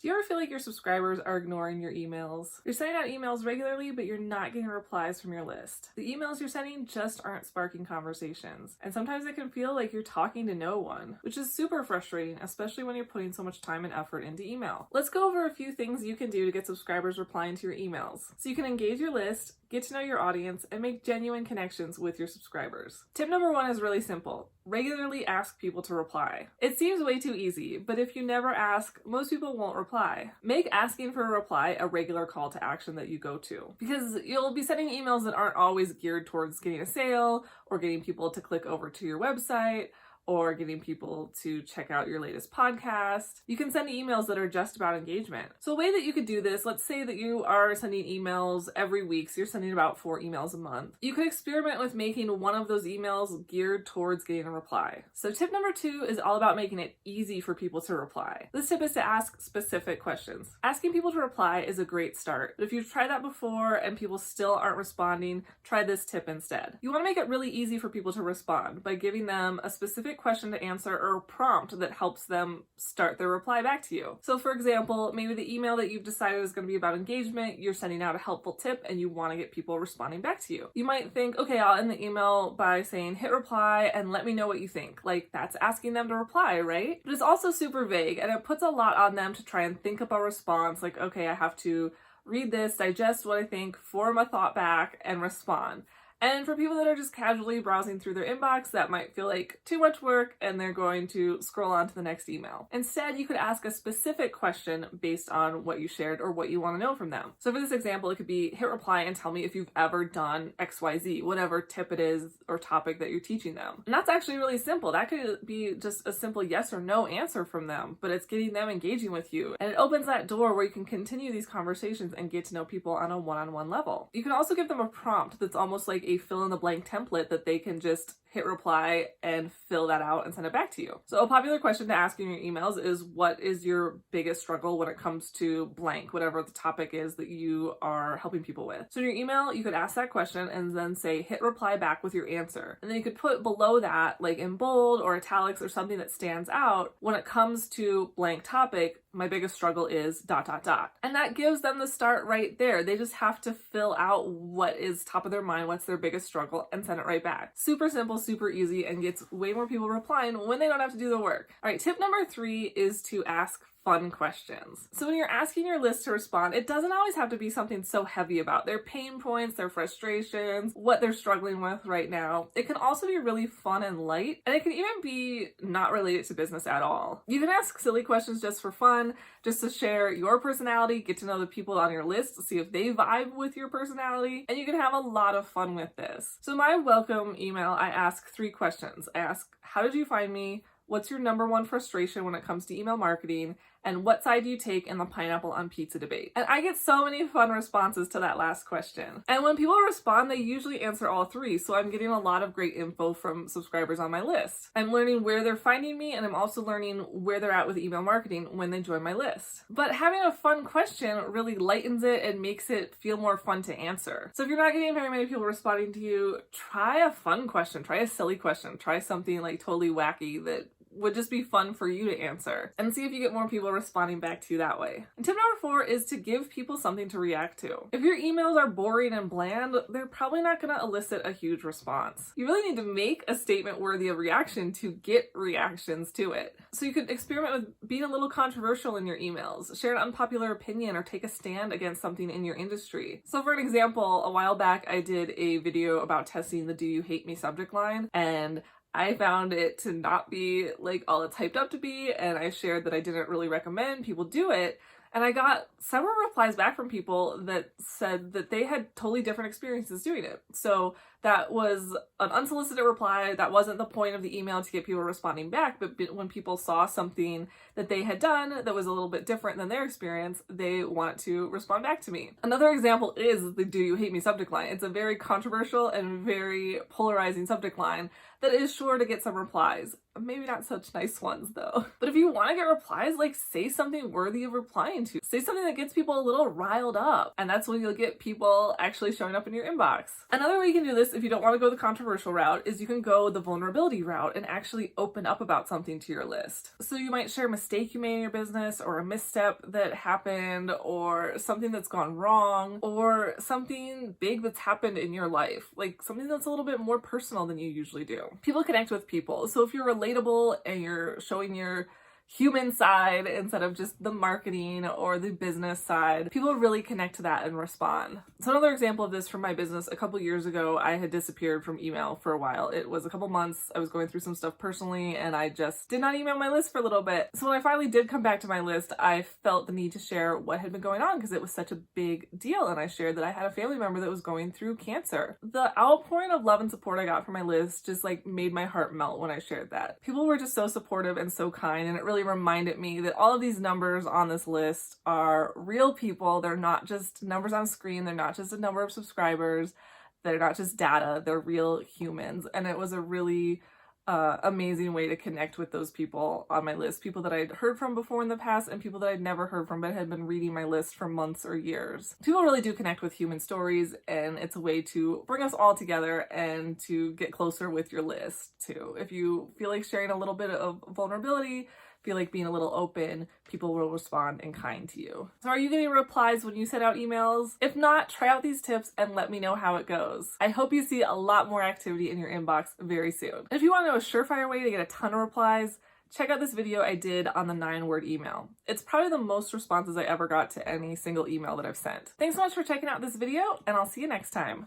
Do you ever feel like your subscribers are ignoring your emails? You're sending out emails regularly, but you're not getting replies from your list. The emails you're sending just aren't sparking conversations. And sometimes it can feel like you're talking to no one, which is super frustrating, especially when you're putting so much time and effort into email. Let's go over a few things you can do to get subscribers replying to your emails, so you can engage your list, get to know your audience, and make genuine connections with your subscribers. Tip number 1 is really simple. Regularly ask people to reply. It seems way too easy, but if you never ask, most people won't reply. Make asking for a reply a regular call to action that you go to, because you'll be sending emails that aren't always geared towards getting a sale or getting people to click over to your website or getting people to check out your latest podcast. You can send emails that are just about engagement. So a way that you could do this, let's say that you are sending emails every week, so you're sending about 4 emails a month. You could experiment with making one of those emails geared towards getting a reply. So tip number 2 is all about making it easy for people to reply. This tip is to ask specific questions. Asking people to reply is a great start, but if you've tried that before and people still aren't responding, try this tip instead. You want to make it really easy for people to respond by giving them a specific question to answer or a prompt that helps them start their reply back to you. So for example, maybe the email that you've decided is going to be about engagement, you're sending out a helpful tip and you want to get people responding back to you. You might think, okay, I'll end the email by saying hit reply and let me know what you think. Like, that's asking them to reply, right? But it's also super vague and it puts a lot on them to try and think up a response. Like, okay, I have to read this, digest what I think, form a thought back, and respond. And for people that are just casually browsing through their inbox, that might feel like too much work and they're going to scroll on to the next email. Instead, you could ask a specific question based on what you shared or what you want to know from them. So for this example, it could be hit reply and tell me if you've ever done XYZ, whatever tip it is or topic that you're teaching them. And that's actually really simple. That could be just a simple yes or no answer from them, but it's getting them engaging with you. And it opens that door where you can continue these conversations and get to know people on a one-on-one level. You can also give them a prompt that's almost like a fill-in-the-blank template that they can just hit reply and fill that out and send it back to you. So a popular question to ask in your emails is, what is your biggest struggle when it comes to blank, whatever the topic is that you are helping people with. So in your email, you could ask that question and then say hit reply back with your answer. And then you could put below that, like in bold or italics or something that stands out, when it comes to blank topic, my biggest struggle is ... And that gives them the start right there. They just have to fill out what is top of their mind, what's their biggest struggle, and send it right back. Super simple, super easy, and gets way more people replying when they don't have to do the work. All right, tip number 3 is to ask fun questions. So when you're asking your list to respond, it doesn't always have to be something so heavy about their pain points, their frustrations, what they're struggling with right now. It can also be really fun and light, and it can even be not related to business at all. You can ask silly questions just for fun, just to share your personality, get to know the people on your list, see if they vibe with your personality, and you can have a lot of fun with this. So my welcome email, I ask 3 questions. I ask, how did you find me? What's your number 1 frustration when it comes to email marketing? And what side do you take in the pineapple on pizza debate? And I get so many fun responses to that last question. And when people respond, they usually answer all 3, so I'm getting a lot of great info from subscribers on my list. I'm learning where they're finding me, and I'm also learning where they're at with email marketing when they join my list. But having a fun question really lightens it and makes it feel more fun to answer. So if you're not getting very many people responding to you, try a fun question, try a silly question, try something like totally wacky that would just be fun for you to answer, and see if you get more people responding back to you that way. And tip number 4 is to give people something to react to. If your emails are boring and bland, they're probably not going to elicit a huge response. You really need to make a statement worthy of reaction to get reactions to it. So you could experiment with being a little controversial in your emails, share an unpopular opinion, or take a stand against something in your industry. So for an example, a while back I did a video about testing the "Do you hate me" subject line, and I found it to not be like all it's hyped up to be, and I shared that I didn't really recommend people do it. And I got several replies back from people that said that they had totally different experiences doing it. So that was an unsolicited reply. That wasn't the point of the email to get people responding back, but when people saw something that they had done that was a little bit different than their experience, they wanted to respond back to me. Another example is the "Do you hate me" subject line. It's a very controversial and very polarizing subject line that is sure to get some replies. Maybe not such nice ones though. But if you want to get replies, like, say something worthy of replying to. Say something that gets people a little riled up, and that's when you'll get people actually showing up in your inbox. Another way you can do this if you don't want to go the controversial route, is you can go the vulnerability route and actually open up about something to your list. So you might share a mistake you made in your business, or a misstep that happened, or something that's gone wrong, or something big that's happened in your life, like something that's a little bit more personal than you usually do. People connect with people. So if you're relatable and you're showing your human side instead of just the marketing or the business side, people really connect to that and respond. So another example of this from my business, a couple years ago, I had disappeared from email for a while. It was a couple months. I was going through some stuff personally and I just did not email my list for a little bit. So when I finally did come back to my list, I felt the need to share what had been going on because it was such a big deal. And I shared that I had a family member that was going through cancer. The outpouring of love and support I got from my list just like made my heart melt when I shared that. People were just so supportive and so kind, and it really reminded me that all of these numbers on this list are real people. They're not just numbers on screen. They're not just a number of subscribers. They're not just data. They're real humans. And it was a really amazing way to connect with those people on my list, people that I'd heard from before in the past and people that I'd never heard from but had been reading my list for months or years. People really do connect with human stories, and it's a way to bring us all together and to get closer with your list too. If you feel like sharing a little bit of vulnerability, feel like being a little open, people will respond in kind to you. So are you getting replies when you send out emails? If not, try out these tips and let me know how it goes. I hope you see a lot more activity in your inbox very soon. If you want to know a surefire way to get a ton of replies, check out this video I did on the 9-word email. It's probably the most responses I ever got to any single email that I've sent. Thanks so much for checking out this video, and I'll see you next time.